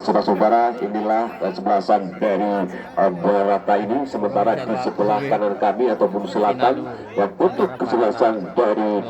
Saudara-saudara, inilah kesebelasan dari Barata ini, sementara di sebelah kanan kami ataupun selatan yang untuk kesebelasan dari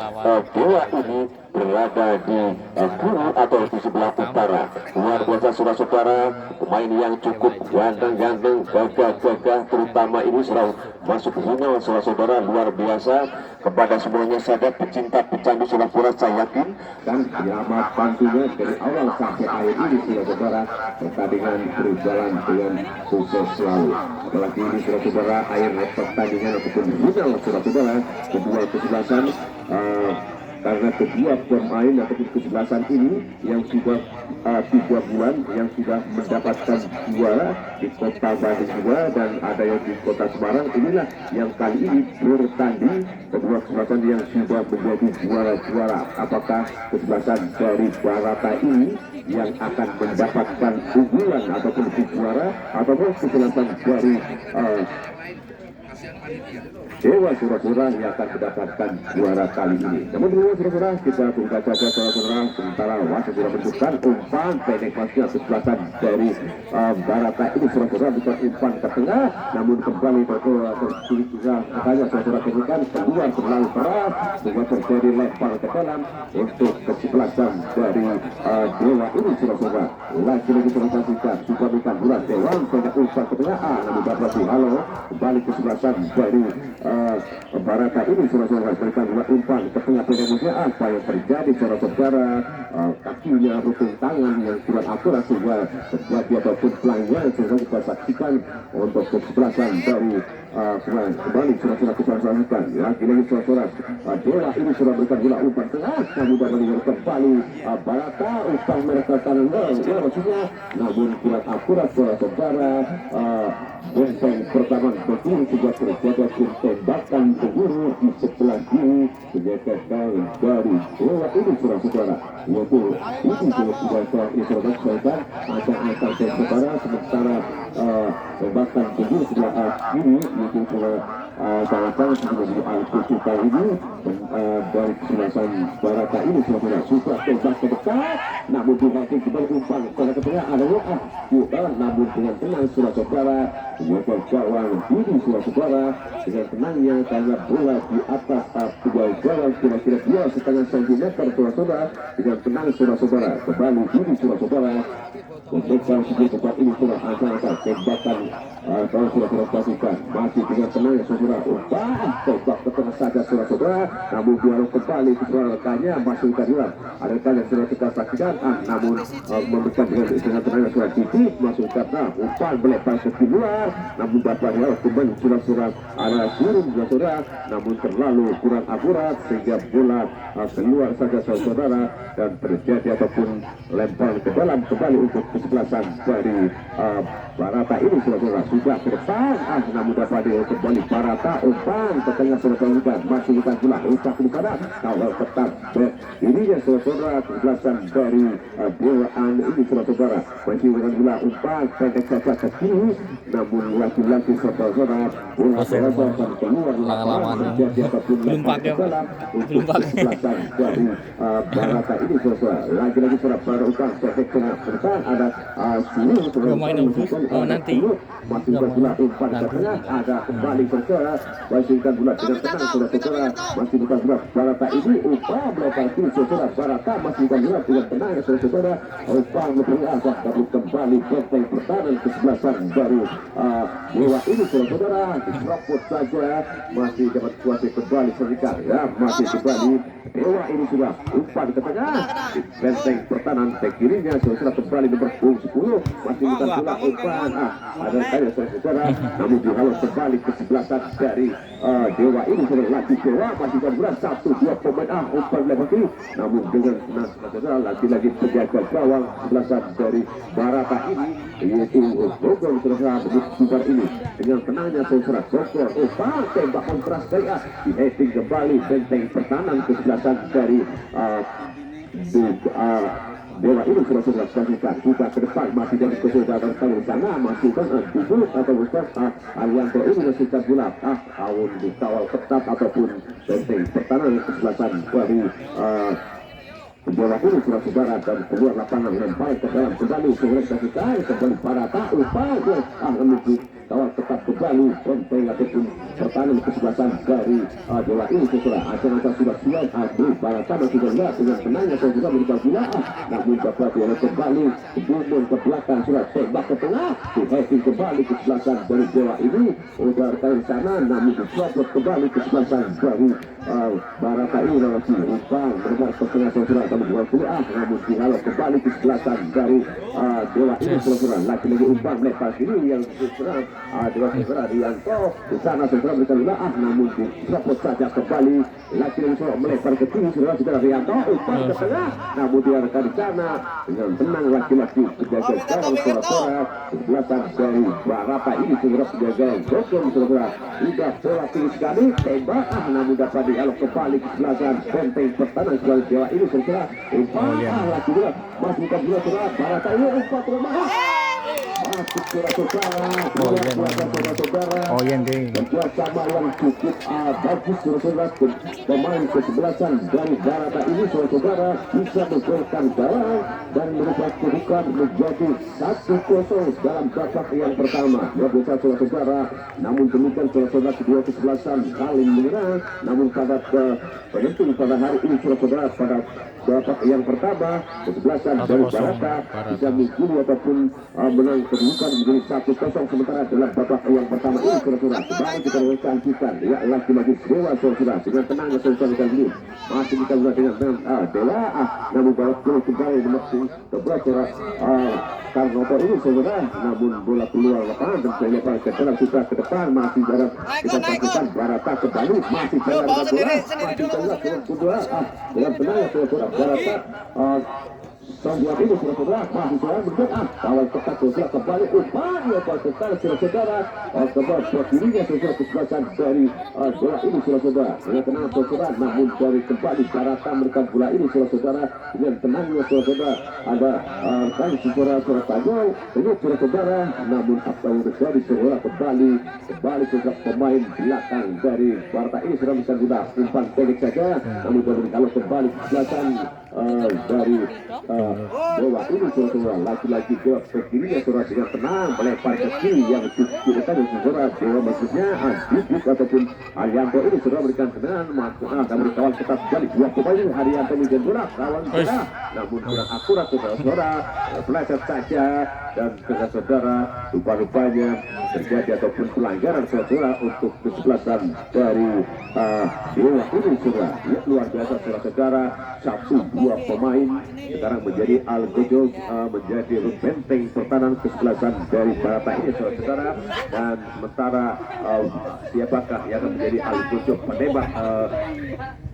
Dewa ini berada di Guru atau di sebelah utara. Luar biasa saudara-saudara, pemain yang cukup ganteng-ganteng, gagah-gagah, terutama ini sudah masuk final saudara-saudara, luar biasa. Kepada semuanya sahabat pecinta pecandu saudara, saya yakin dan selamat pantunya dari awal sampai akhir ini saudara-saudara, pertandingan berjalan dengan sukses selalu. Apalagi ini saudara-saudara, akhir pertandingan ataupun final saudara-saudara, kedua kesebelasan karena kedua pemain ataupun kesebelasan ini yang sudah 3 bulan yang sudah mendapatkan juara di kota Bandung juga, dan ada yang di kota Semarang. Inilah yang kali ini bertanding kedua kesebelasan yang sudah menjadi juara-juara. Apakah kesebelasan dari Barata ini yang akan mendapatkan unggulan ataupun juara, ataupun kesebelasan dari Dewa Surabaya yang akan mendapatkan juara kali ini. Namun dulu saudara, kita tunggu saja saudara, sementara wasit sudah menunjukkan umpan pendek masuknya kesebelasan dari Barata ini saudara, bukan umpan ke tengah, namun kembali makanya saudara berikan keluar terlalu keras sehingga terjadi lempar ke dalam untuk kesebelasan dari Dewa ini saudara. Lagi-lagi saudara, sudah berikan bulan Dewa pendek umpan ke tengah, namun dapat halo kembali kesebelasan dari Barata ini saudara, berikan umpan ke tengah pendeknya. Apa yang terjadi saudara, kakinya rukun tangan yang tidak akurat sehingga terjadi ataupun pelanggaran sehingga kita saksikan untuk kesebelasan dari kembali saudara kita saksikan lagi-lagi saudara. Dewa ini sudah berikan bola umpan tengah, namun dapat melihat kembali Barata umpan mereka tangan maksudnya, namun kurang akurat saudara. Benteng pertama berdiri sudah terjaga tembakan ke guru di sebelah kiri sehingga gagal dari Dewa ini saudara, yaitu ini sudah selesai ada angka saudara, sementara tembakan ke guru sebelah kiri yaitu sangat-sangat menjadi alpusi kali ini dari kesebelasan Barata ini saudara, sudah tembak ke dekat, namun diganti kembali umpan ke tengah ada namun dengan tenang saudara, Yoko gawang ini saudara, dengan tenangnya karena bola di atas gawang kira-kira 2,5 cm saudara, dengan tenang saudara, kembali ini saudara, memeriksa segi tempat ini saudara, tembakan kalau sudah pastikan masih dengan tenang saudara, tembak ke tengah saja saudara, namun dialog kembali saudara, masih keadilan ada yang sudah kita saksikan, namun memberikan dengan tenang saudara, titik masuk karena umpan melepas ke luar, namun dapat kembali saudara arah turun saudara, namun terlalu kurang akurat sehingga bola keluar saja saudara, dan terjadi ataupun lempar ke dalam kembali untuk kesebelasan dari Barata ini saudara, sudah ke depan namun dapat kembali Barata umpan ke tengah saudara, masih bukan bola umpan ke sana kawal ketat ini ya saudara, kesebelasan dari Dewaan ini saudara, masih dengan bola umpan pendek saja ke kiri, namun laki-laki saudara bola keluar lapangan terjadi ataupun belum pakai kesebelasan dari Barata ini saudara. Lagi-lagi saudara, umpan pendek tengah depan ada sini nanti masih bola umpan ke tengah, ada kembali saudara, masihkan bola dengan tenang saudara, masih bukan bola Barata ini umpan melempar saudara, Barata masih bukan bola dengan tenang saudara, umpan memperlihatkan tapi kembali benteng pertahanan kesebelasan dari Dewa ini saudara, diserobot saja masih dapat kuasai kembali serikat masih kembali Dewa ini sudah umpan ke tengah di benteng pertahanan kirinya saudara, kembali nomor 10 masih bukan bola umpan ada kaya saudara, namun dihalau kembali kesebelasan dari Dewa ini saudara, lagi Dewa masih bukan bola 1-2 pemain umpan lewat kiri, namun dengan senang saudara lagi-lagi penjaga gawang kesebelasan dari Barata ini yaitu Bogor saudara, bukan ini dengan tenangnya saudara, Bogor umpan tembakan keras dari di heading kembali benteng pertahanan kesebelasan dari Dewa ini saudara, saksikan buka ke depan masih dari kesudahan tahun sana masih kan duduk atau Ustaz Alianto ini masih bulat tahun dikawal ketat ataupun benteng pertahanan kesebelasan dari Bola ini saudara dan keluar lapangan lempar ke dalam kembali kembali pada tak upaya menuju kawal tetap kembali benteng ataupun pertahanan kesebelasan dari bola ini saudara. Acara sudah siap pada sama sudah lihat dengan tenangnya saudara berubah gila namun dapat bola kembali mundur ke belakang sudah tembak ke tengah heading kembali kesebelasan dari bola ini udah dari sana namun disuapot kembali kesebelasan dari Barata ini masih umpan bergerak ke tengah saudara namun bola keluar namun dihalau kembali kesebelasan dari bola ini saudara. Lagi-lagi umpan melepas ini yang diserang adalah saudara Rianto di sana saudara berikan ulah namun disuapot saja kembali lagi-lagi saudara melempar ke kiri saudara Rianto umpan ke tengah namun diarahkan di sana dengan tenang laki-laki penjaga gawang saudara kesebelasan dari Barata ini saudara penjaga gawang saudara sudah bola tinggi sekali tembak namun dapat dialog kembali kesebelasan benteng pertahanan sebagai Jawa ini saudara umpan lagi dua masih bukan dua saudara Barata ini umpan terlemah masuk saudara kerjasama yang cukup bagus saudara pemain kesebelasan dari Barata ini saudara bisa menggolkan gawang dan merubah kedudukan menjadi 1-0 dalam babak yang pertama ya bisa saudara. Namun demikian saudara kedua kesebelasan saling menyerang namun pada penentu pada hari ini saudara pada babak yang pertama kesebelasan dari Barata bisa mengguli ataupun menang kedudukan menjadi 1-0 sementara dalam babak yang pertama ini saudara. Kembali kita lanjutkan ya lagi-lagi Dewa saudara dengan tenangnya saudara kali ini masih kita dengan Dewa namun bawa kembali masih sebelah saudara Karnoto ini saudara namun bola keluar lapangan dan saya lepas ke dalam sudah ke depan masih dalam kita saksikan Barata kembali masih dalam bola masih dalam kedua dengan tenangnya saudara Barata Sambuat ini saudara masih saudara bergerak kawal ketat saudara kembali umpan ya saudara saudara kembali buat dirinya saudara kesebelasan dari bola ini saudara dengan tenang saudara namun dari kembali Barata memberikan bola ini saudara dengan tenangnya saudara ada kan saudara Tajau ini saudara namun apa yang terjadi saudara kembali saudara pemain belakang dari Barata ini sudah bisa guna umpan pendek saja namun kalau kembali kesebelasan dari bola ini saudara lagi-lagi ke kirinya saudara dengan tenang melempar ke kiri yang cukup tadi saudara Dewa maksudnya Adit ataupun Arianto ini saudara berikan tenang dan berkawal ketat sekali dua pemain Arianto menjadi bola kawan saudara namun kurang akurat saudara peleset saja dan saudara rupa-rupanya terjadi ataupun pelanggaran saudara untuk kesebelasan dari Dewa ini saudara ya luar biasa saudara 1-2 pemain sekarang menjadi Algojo menjadi benteng pertahanan kesebelasan dari Barata ini saudara dan sementara siapakah yang akan menjadi Algojo penembak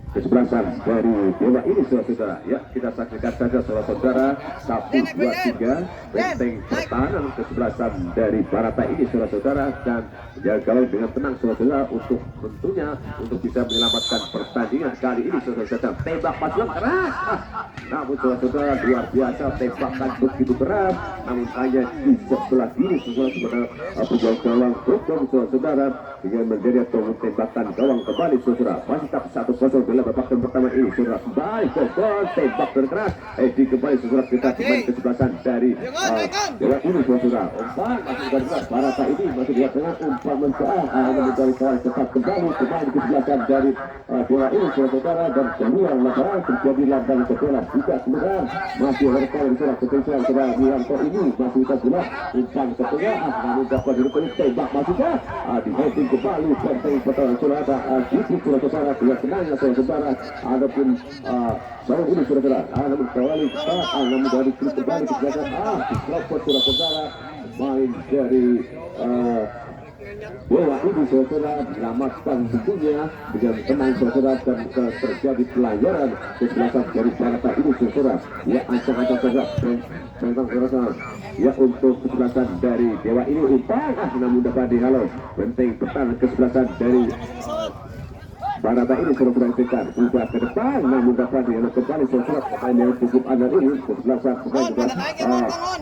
kesebelasan dari Dewa ini saudara ya kita saksikan saja saudara 1, 2, 3 benteng pertahanan kesebelasan dari Barata ini saudara dan menjaga dengan tenang saudara untuk tentunya untuk bisa menyelamatkan pertandingan kali ini saudara tembak paslon keras namun saudara luar biasa tembakan begitu keras namun hanya di sebelah kiri saudara penjaga gawang hukum saudara dengan menjadi atau tembakan gawang kembali saudara masih tak 1-0 dalam babak yang pertama ini saudara kembali ke gol tembak terkeras di kembali saudara kita pemain kesebelasan dari Dewa ini saudara umpan masih terkeras Barata ini masih di tengah umpan mencoba mencari kawan cepat kembali pemain kesebelasan dari Dewa ini saudara dan keluar lapangan terjadi lambang kebola juga sebenarnya masih berkali saudara ketentuan saudara Rianto ini masih kita bola umpan ke tengah namun dapat dilakukan tembak masuknya di heading kembali benteng pertahanan saudara saudara dengan tenangnya saudara adapun sarung ini saudara namun kembali namun dari kembali kesebelasan diselopot saudara main dari Dewa ini saudara menyelamatkan tentunya dengan tenang saudara dan terjadi pelanggaran kesebelasan dari Barata ini saudara ya ancang-ancang saudara memang saudara ya untuk kesebelasan dari Dewa ini umpan namun dapat dihalau benteng pertahanan kesebelasan dari Barata ini sudah berhasilkan sudah ke depan, namun dapat dielak kembali sesuatu pemain yang cukup andal ini kesebelasan pemain juga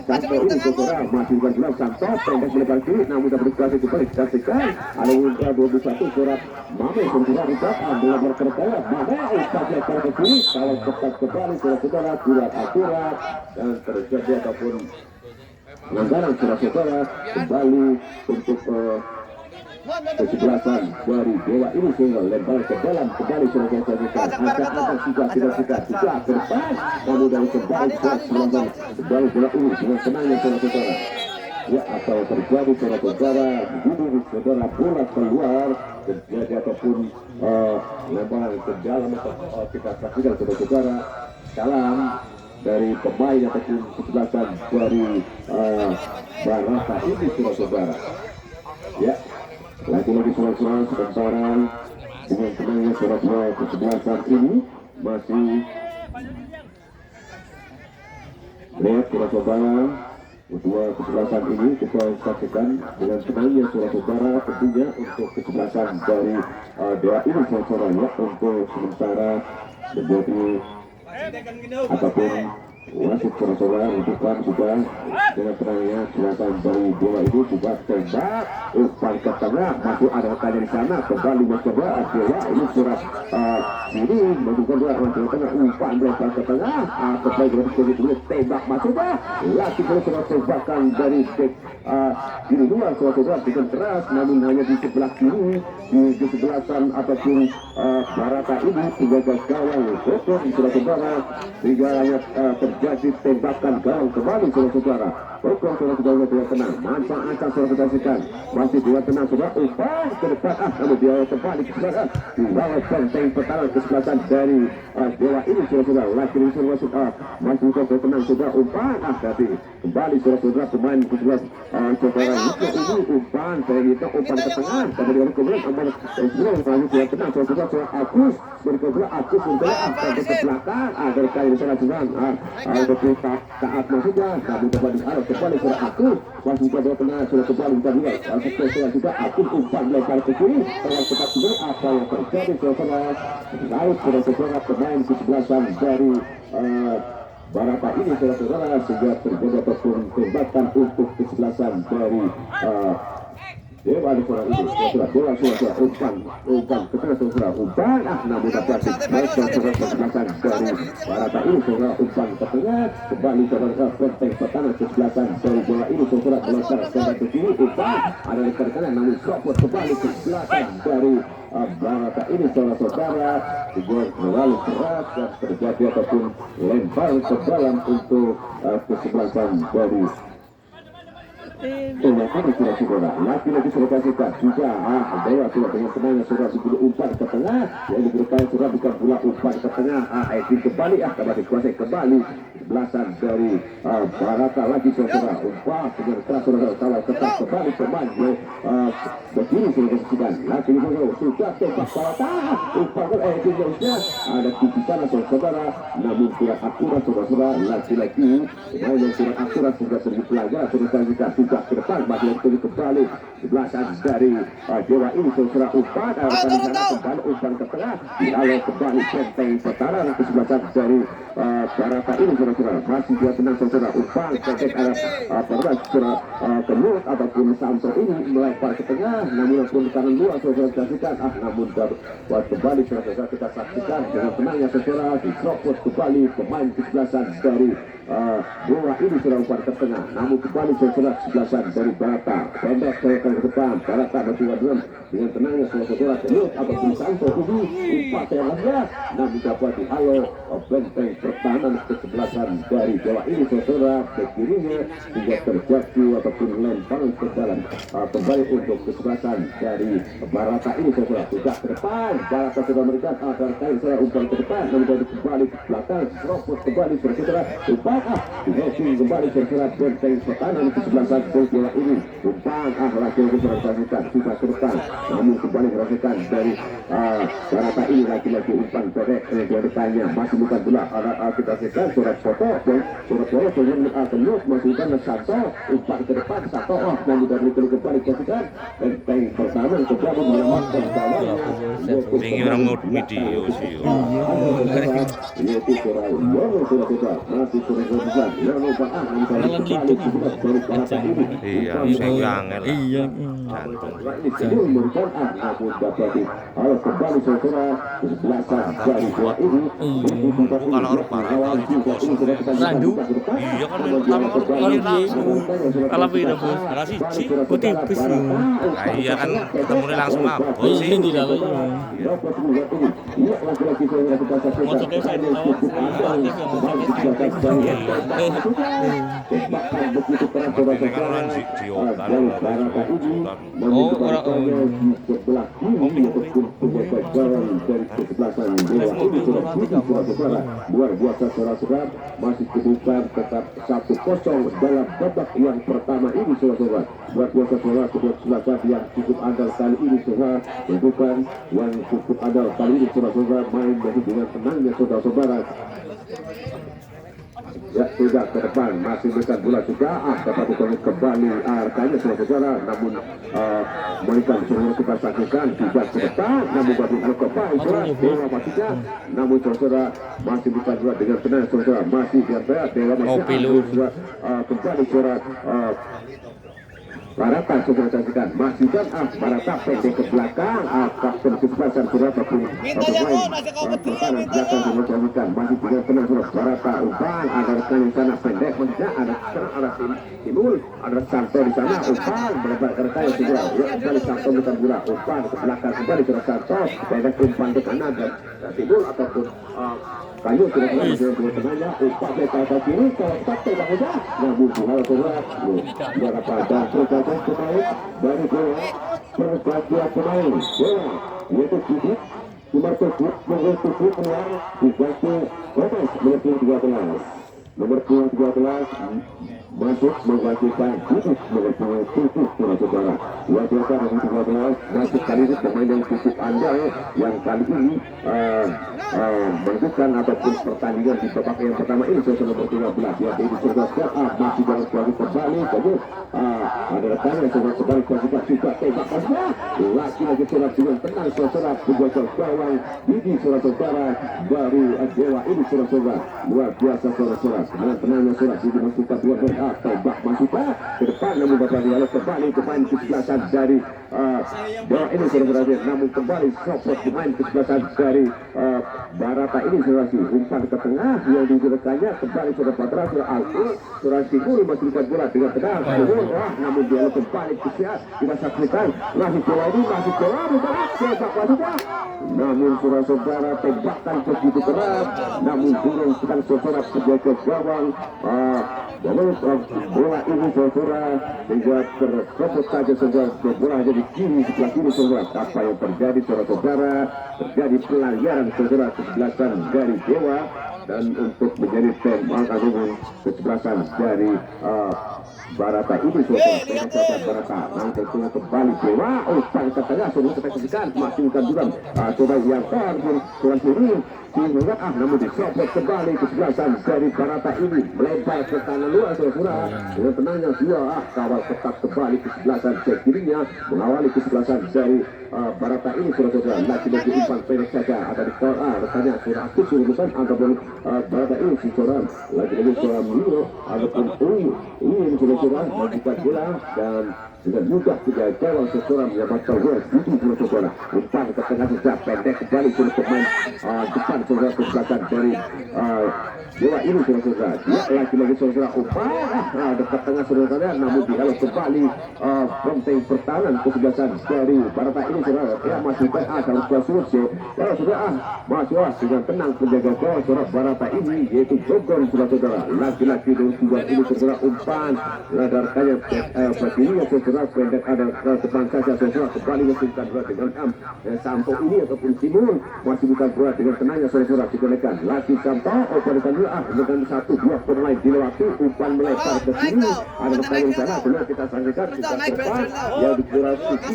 Santo ini saudara masih bukan jelas Santo pendek melebar kiri, namun dapat dikasih kembali disaksikan ada Ultra 21 surat Mame sudah didapat melebar terkaya Mame saja ke kiri kalau tepat kembali saudara tidak akurat dan terjadi ataupun pelanggaran saudara kembali untuk kesebelasan dari Dewa ini sehingga lempar ke dalam kembali sudah disaksikan angkat sudah tidak sudah ke depan namun dari kembali kembali bola ini dengan senangnya saudara ya atau terjadi saudara begini saudara bola keluar terjadi ataupun lemparan ke dalam atau kita saksikan saudara salam dari pemain ataupun kesebelasan dari Barata ini saudara ya lagi-lagi suara-suara sementara dengan tenangnya suara-suara kesebelasan ini masih lihat suara-suara kedua kesebelasan ini kita saksikan dengan tenangnya suara-suara tentunya untuk kesebelasan dari Dewa ini suara-suara ya untuk sementara menjadi ataupun wasit suara-suara rujukan sudah dengan tenangnya silakan dari bola itu juga tembak umpan ke tengah masih ada rekannya di sana kembali mencoba Dewa ini surat ini menunjukkan dua orang di tengah umpan melempar ke tengah kembali dari dulu tembak masuk lagi surat tembakan dari kiri luar surat dengan keras namun hanya di sebelah kiri di kesebelasan ataupun Barata ini tiga gawang kotor di saudara sehingga hanya terjadi tembakan gawang kembali saudara pokok saudara tidak tenang manfaatkan saudara saksikan masih dua tenang saudara umpan ke depan namun dia kembali ke saudara di bawah benteng pertahanan kesebelasan dari Dewa ini saudara lagi di masuk masih saudara tenang saudara umpan tadi kembali saudara pemain kesebelas saudara ini umpan saya itu umpan ke tengah kemudian umpan sebelum lanjut dia tenang saudara Agus berkebelah Agus berkebelah ke belakang agar kali di sana saudara ada taat maksudnya namun kembali kembali sudah aku masih pada tengah sudah kembali kita lihat setelah juga aku umpan melempar ke kiri kalau cepat juga apa yang terjadi saudara laut saudara pemain kesebelasan dari Barata ini saudara sehingga terjadi ataupun tembakan untuk kesebelasan dari Dewa di suara ini, Dewa umpan ke tengah saudara umpan namun dapat saudara kesebelasan dari Barata ini saudara umpan ke tengah kembali saudara benteng pertahanan kesebelasan dari bola ini saudara melempar ke kiri umpan ada di kanan namun copot kembali kesebelasan dari Barata ini saudara dibuat melalui keras dan terjadi ataupun lempar ke dalam untuk kesebelasan dari saudara lagi-lagi sudah kasihkan juga Dewa sudah dengan tenangnya sudah diberi umpan ke tengah yang diberikan sudah bukan pula umpan ke tengah Edwin kembali kembali kuasai kembali belasan dari Barata lagi saudara umpan dengan keras saudara kalau tetap kembali pemain begini sudah kasihkan lagi sudah tembak Barata umpan Edwin ada di sana saudara namun tidak akurat saudara lagi-lagi pemain yang tidak akurat sudah terjadi pelanggaran sudah kasihkan juga ke depan masih kembali belasan dari Dewa ini saudara umpan kembali umpan ke tengah lalu kembali benteng pertahanan kesebelasan dari Barata ini saudara masih dia tenang saudara umpan pendek arah saudara Kemut ataupun Santo ini melempar ke tengah namun pun kanan luar saudara saksikan namun buat kembali saudara kita saksikan dengan tenangnya saudara dicopot kembali pemain kesebelasan dari Dewa ini saudara umpan ke tengah namun kembali saudara kesebelasan dari Barata pendek ke depan Barata berjuang dengan tenangnya saudara Kemut ataupun Santo ini umpan yang lengkap namun dapat dihalau benteng pertahanan kesebelasan dari Dewa ini saudara ke kirinya hingga terjadi ataupun lemparan ke dalam kembali untuk kesebelasan dari Barata ini saudara sudah ke depan Barata sudah memberikan agar kain saudara umpan ke depan namun dari kembali ke belakang ropot kembali saudara umpan Messi kembali terserap benteng pertahanan kesebelasan bola ini. Umpan lagi-lagi merasakan sudah ke depan, namun kembali merasakan dari Barata ini lagi-lagi umpan pendek di depannya masih bukan bola. Kita saksikan surat foto dengan kenyut masukkan Santo umpan ke depan Santo dan juga kembali kasihkan benteng pertahanan kembali menyelamatkan kawan. Ini orang mau video sih. Iya, saya angel. Iya. Bukan orang parah, Randu. iya kan pertama kali Kalau beda bos. kalah siji. Putih bus. Nah, iya kan ketemu langsung mabok sih. Ini tidak lagi. Masuknya saya tahu. Ini kan orang Jiokan. Oh, orang luar biasa saudara-saudara, masih kedudukan tetap 1-0 dalam babak yang pertama ini saudara-saudara. Luar biasa saudara, kesebelasan yang cukup andal kali ini saudara, kedudukan yang cukup andal kali ini saudara-saudara, main dengan tenangnya saudara-saudara. Ya sudah ke depan masih bukan bola juga dapat dikonek kembali arahnya saudara, namun mereka semua kita saksikan tidak ke depan, namun baru kembali bola masihnya, namun saudara masih bukan bola dengan tenang saudara, masih biasa Dewa masih kembali saudara. Barata sudah saksikan masih kan Barata pendek ke belakang kapten kesebelasan saudara ataupun pertahanan belakang sudah saksikan masih dengan tenang saudara. Barata umpan ada rekan di sana pendek masihnya ada serang arah timur, ada Santo di sana umpan melebar ke rekan yang segera kembali Santo bukan bola umpan ke belakang kembali saudara Santo pendek umpan ke kanan dan timur ataupun kayu sudah kembali dengan tenangnya umpan ke atas kiri kalau tak tidak saja namun hal saudara berapa dan pemain dari bola pergantian pemain bola yaitu Kudus Umar Teguh mengutus keluar diganti Gomez nomor 13 masuk menggantikan Kudus nomor 7 saudara. Luar biasa nomor 13 masuk kali ini pemain yang cukup andal yang kali ini menentukan ataupun pertandingan di babak yang pertama ini saudara nomor 13 ya ini saudara masih dalam suatu kembali saja ada rekan yang saudara kembali juga tembak saja lagi saudara dengan tenang saudara penjaga gawang ini saudara baru Dewa ini saudara luar biasa saudara dengan tenangnya saudara ini masukkan dua tembak masukkan ke depan namun bapak dialog kembali pemain kesebelasan dari Dewa ini saudara namun kembali sopot pemain kesebelasan dari Barata ini saudara umpan ke tengah yang digerakkannya kembali saudara Patra saudara Alfi saudara Sigul masih bola dengan tenang namun dia kembali ke siap kita saksikan masih bola ini masih bola tembak masuknya namun saudara tembakan begitu keras namun burung sedang saudara penjaga gawang bola ini saudara hingga terkopot saja saudara bola jadi kiri sebelah kiri saudara apa yang terjadi saudara terjadi pelanggaran saudara kesebelasan dari Dewa dan untuk menjadi tembak ataupun kesebelasan dari Barata ini saudara Barata nanti kembali Dewa umpan ke tengah saudara kita saksikan masih bukan duram saudara yang terpun saudara kiri sehingga namun disopot kembali kesebelasan dari Barata ini melebar ke tanah luar saudara dengan tenangnya dia kawal ketat kembali kesebelasan kirinya mengawali kesebelasan dari Barata ini saudara lagi-lagi umpan pendek saja ada di kawal rekannya saudara aktif urusan ataupun Barata ini saudara lagi-lagi saudara Milo ataupun ini saudara membuka bola dan dengan mudah tidak gawang saudara menyelamatkan bola itu saudara umpan ke tengah saja pendek kembali ke pemain depan saudara kesebelasan dari Dewa ini saudara ya lagi-lagi saudara umpan dekat tengah saudara namun dihalau kembali benteng pertahanan kesebelasan dari Barata ini saudara ya masih kalau sudah selesai kalau sudah masih dengan tenang penjaga gawang saudara Barata ini yaitu Jogon saudara lagi-lagi dua ini saudara umpan radarkannya begini saudara pendek ada depan saja saudara kembali mesinkan bola dengan Sampo ini ataupun Timur masih bukan bola dengan tenangnya saudara digunakan lagi Sampo pada saudara dengan 1-2 pemain dilewati umpan melebar ke sini ada pertandingan sana benar kita saksikan kita depan yang dikira Suki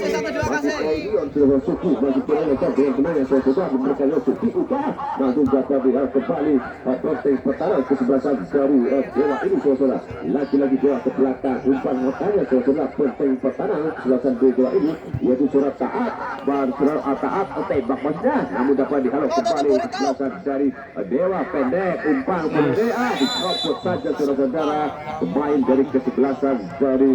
masih Leon sudah Suki masih kurang lebar dengan benar yang sudah memberikan Suki ubah langsung dapat kembali penting pertahanan kesebelasan dari Dewa ini saudara lagi-lagi Dewa ke belakang umpan matanya saudara penting pertahanan kesebelasan Dewa ini yaitu surat taat dan surat taat tembak masnya namun dapat dihalau kembali kesebelasan dari Dewa pendek umpan DA dicopot saja saudara-saudara pemain dari kesebelasan dari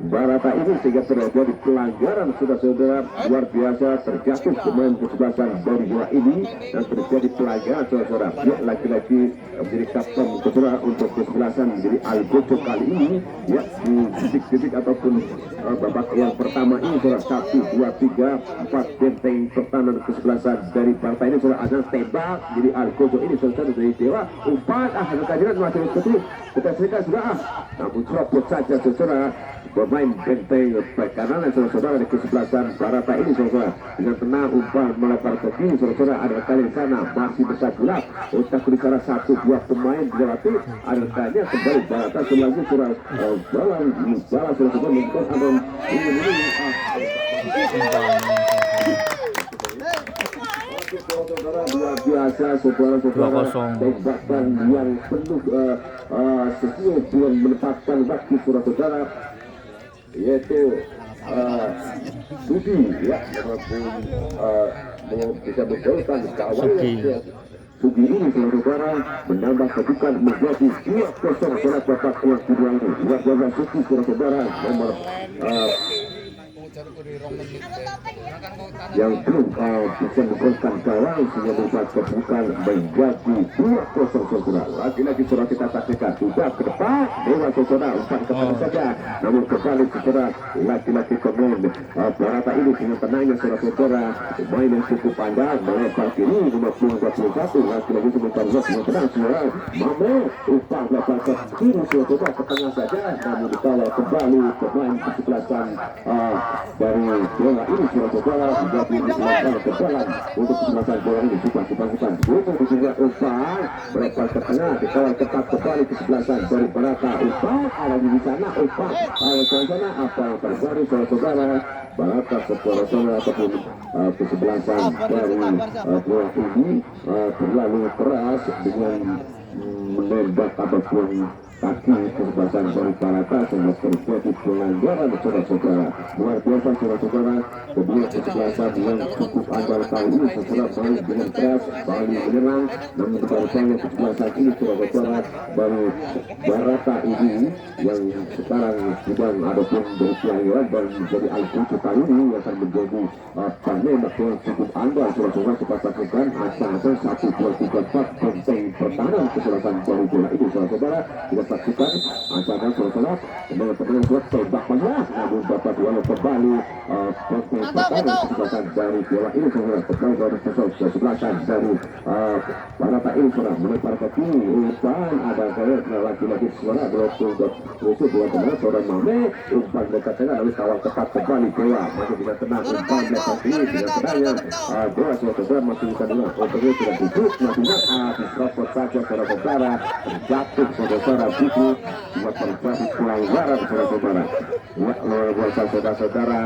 Barata ini sehingga terjadi pelanggaran saudara-saudara luar biasa terjatuh pemain kesebelasan dari Dewa ini dan terjadi pelanggaran saudara ya lagi-lagi menjadi kapten saudara untuk kesebelasan menjadi Algojo kali ini ya di titik-titik ataupun babak yang pertama ini saudara 1, 2, 3, 4 benteng pertahanan kesebelasan dari Barata ini saudara ada tembak jadi Algojo ini saudara dari Dewa umpan hasil kajian masih ketik kita serikan sudah namun copot saja saudara pemain benteng kanan saudara-saudara di kesebelasan Barata ini saudara dengan tenang umpan melebar ke kiri saudara ada kali di sana masih besar gelap untuk di sana 1-2 pemain dilewati ada kalinya kembali Barata selanjutnya saudara balas saudara mentok abang ini saudara luar biasa saudara-saudara tembakan yang penuh sesuai dengan menempatkan waktu saudara-saudara yaitu Sugi ya yang bisa menjauhkan kawannya Sugi ini saudara menambah kedudukan menjadi 2-0 saudara babak yang kedua ini luar biasa Sugi saudara nomor yang belum bisa menggolkan gawang sehingga membuat kedudukan menjadi 2-0 saudara lagi-lagi saudara kita saksikan sudah ke depan Dewa saudara umpan ke depan saja namun kembali saudara lagi-lagi pemain Barata ini dengan tenangnya saudara-saudara pemain yang cukup pandai melebar kiri 50-21 lagi-lagi sebentar dengan tenang saudara Mame umpan melebar ke kiri saudara ke tengah saja namun dikawal kembali pemain kesebelasan dari Dewa ini saudara-saudara menjadi melakukan ke jalan untuk kesebelasan bola ini umpan untuk disini umpan melebar ke tengah dikawal ketat kembali kesebelasan dari Barata umpan ada di sana umpan ada di sana apa yang terjadi saudara-saudara Barata saudara-saudara ataupun kesebelasan dari Dewa ini terlalu keras dengan menembak ataupun kaki kesebelasan dari Barata sehingga terjadi pelanggaran saudara-saudara luar biasa saudara-saudara kedua kesebelasan yang cukup andal kali ini saudara main dengan keras Bali menyerang namun kepada kesebelasan ini saudara-saudara baru Barata ini yang sekarang sedang adapun dari pelanggaran dan menjadi Algojo kali ini yang akan menjadi penembak yang cukup andal saudara-saudara kita saksikan asal-asal 1, 2, 3, 4 benteng pertahanan kesebelasan dari bola ini saudara-saudara kita saksikan ancaman saudara teman-teman surat tembak panjang namun dapat walau kembali benteng pertahanan kesebelasan dari Dewa ini saudara kembali dari kesebelasan dari Barata ini saudara melempar ke kiri umpan ada kayak lagi-lagi saudara berlaku dua teman saudara Mame umpan dekat tengah lalu kawal ketat kembali Dewa masih bisa tenang umpan dekat kiri dengan tenangnya Dewa saudara masih bisa dengar operasi tidak duduk masihnya disropot saja saudara-saudara terjatuh saudara-saudara buku buat terjadi pelanggaran saudara-saudara luar biasa saudara-saudara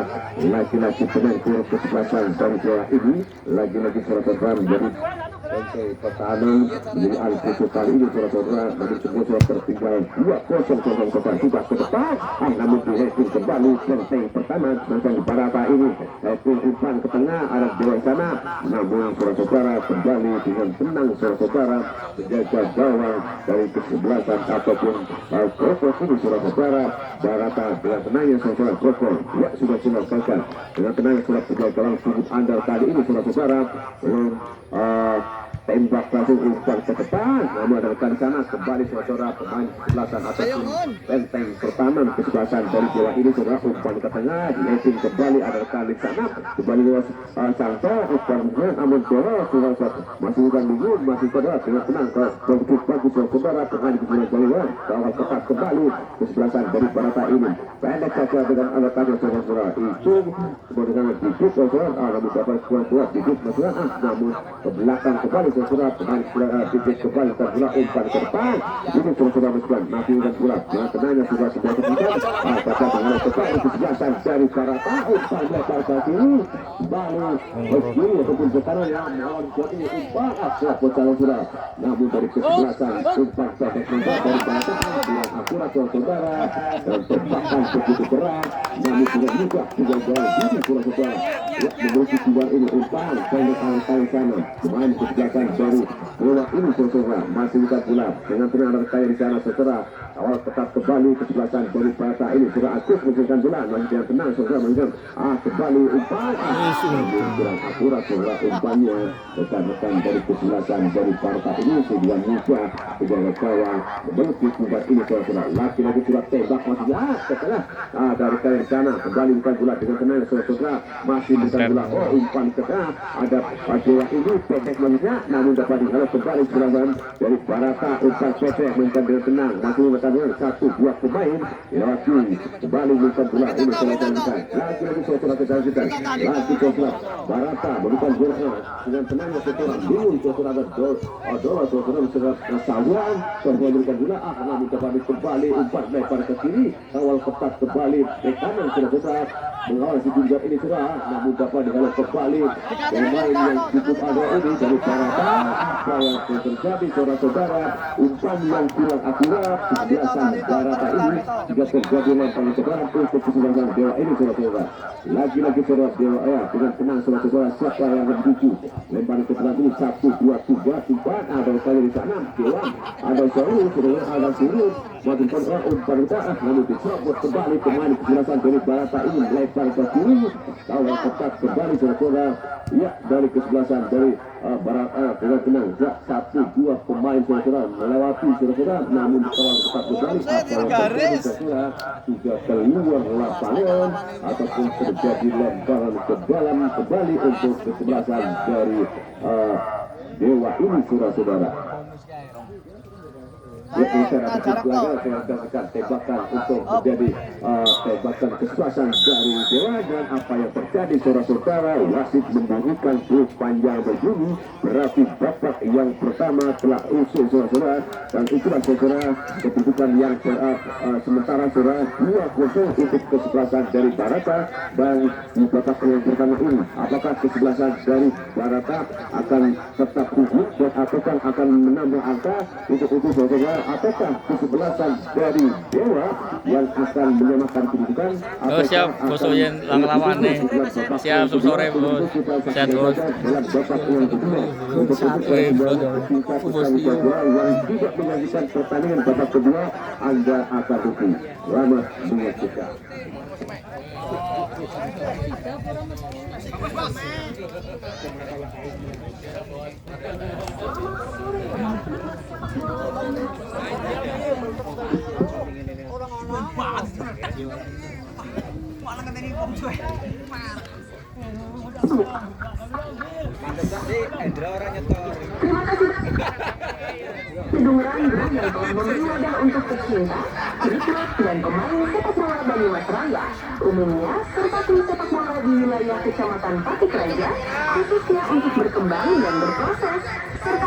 lagi-lagi pemain kesebelasan dari Dewa ini lagi-lagi saudara-saudara menjadi pertahanan menjadi Algojo kali ini saudara-saudara dari semua sudah tertinggal 2-0 saudara sudah ke depan namun diheading kembali benteng pertama benteng Barata ini heading umpan ke tengah ada Dewa sana namun saudara-saudara kembali dengan tenang saudara-saudara menjaga gawang dari kesebelasan ataupun Groko ini saudara-saudara Barata dengan tenangnya saudara Groko ya sudah selesaikan dengan tenangnya saudara penjaga gawang cukup andal kali ini saudara-saudara belum tembak langsung umpan ke depan namun ada di sana kembali saudara pemain kesebelasan ataupun benteng pertahanan kesebelasan dari Dewa ini saudara umpan ke tengah diheading kembali ada di sana kembali luas Santo umpan namun Dewa saudara masih bukan bingung masih saudara dengan tenang begitu bagus saudara pemain kesebelasan kawal ketat kembali kesebelasan dari Barata ini pendek saja dengan alatannya saudara itu kemudian dikit saudara namun dapat kuat dikit saudara namun ke belakang kembali saudara pemain titik kembali dan bola umpan ke depan. Ini saudara masukkan masih dan bola. Yang tenangnya sudah sebelah kemudian. Baca dengan tepat kesebelasan dari Barata umpan lebar ke kiri. Balik ke kiri ataupun ke kanan yang melawan jadi umpan akurat saudara. Namun dari kesebelasan umpan pendek dari Barata yang akurat saudara dan tebakan begitu berat. Namun tidak juga jalan ini saudara. Ya memiliki dua ini umpan pendek kali sana. Pemain kesebelasan dari bola ini saudara masih bukan bola dengan tenang dari kaya di sana saudara. Awal tetap kembali kesebelasan dari Barata ini sudah aktif menjadikan bola masih dengan tenang saudara menjadikan kembali umpan kurang akurat saudara umpannya rekan-rekan dari kesebelasan dari Barata ini sebuah muda sebuah gawang memiliki umpan ini saudara lagi-lagi sudah tembak masih setelah dari kaya di sana kembali bukan bola dengan tenang saudara masih bukan bola umpan tengah ada bola ini pendek manusia namun dapat dihalau kembali serangan dari Barata umpan pendek mencan dengan tenang masih mengatakan satu buah pemain dilewati kembali bukan bola ini selesai lagi-lagi saudara kita lanjutkan lagi saudara Barata bukan bola dengan tenangnya saudara bingung saudara ada dola saudara saluran saudara berikan bola namun dapat kembali umpan lebar ke kiri awal ketat kembali ke kanan saudara mengawal si Gunjar ini saudara namun dapat dihalau kembali pemain yang cukup ada ini dari Barata apa yang terjadi saudara-saudara umpan yang kurang akurat kesebelasan Barata ini juga terjadi lempang saudara untuk kesebelasan Dewa ini saudara-saudara lagi-lagi saudara Dewa dengan tenang saudara-saudara siapa yang menuju lempar ke belakang ini 1, 2, 3 umpan ada kali di sana Dewa ada jauh saudara ada sulit makin kontra umpan kita namun diserobot kembali pemain kesebelasan dari Barata ini lebar ke kiri awal ketat kembali saudara-saudara ya dari kesebelasan dari Barata dengan tenang 1, 2 pemain saudara melewati saudara namun dikawal tetap kembali saudara sudah keluar lapangan ataupun terjadi lemparan ke dalam kembali untuk kesebelasan dari Dewa ini saudara-saudara. Ya, saya akan tembakan untuk menjadi tembakan kesebelasan dari Dewa dan apa yang terjadi saudara-saudara wasit memberikan huruf panjang berbunyi berarti babak yang pertama telah usai saudara-saudara dan itulah saudara keputusan yang sementara saudara 2-0 untuk kesebelasan dari Barata dan di babak yang pertama ini apakah kesebelasan dari Barata akan tetap gugur dan ataukah akan menambah angka untuk itu saudara apakah kesebelasan dari Dewa yang akan menyamakan kedudukan siap bos Uyen lawan nih siap sore bos sehat bos dalam babak yang kedua untuk yang tidak menyajikan pertandingan babak kedua Anda akan dukung selamat menyaksikan. Terima kasih. Gedung Rangga yang telah memberi wadah untuk pecinta, penikmat dan pemain sepak bola Banyumas Raya, umumnya serta tim sepak bola di wilayah Kecamatan Patik Raja, khususnya untuk berkembang dan berproses serta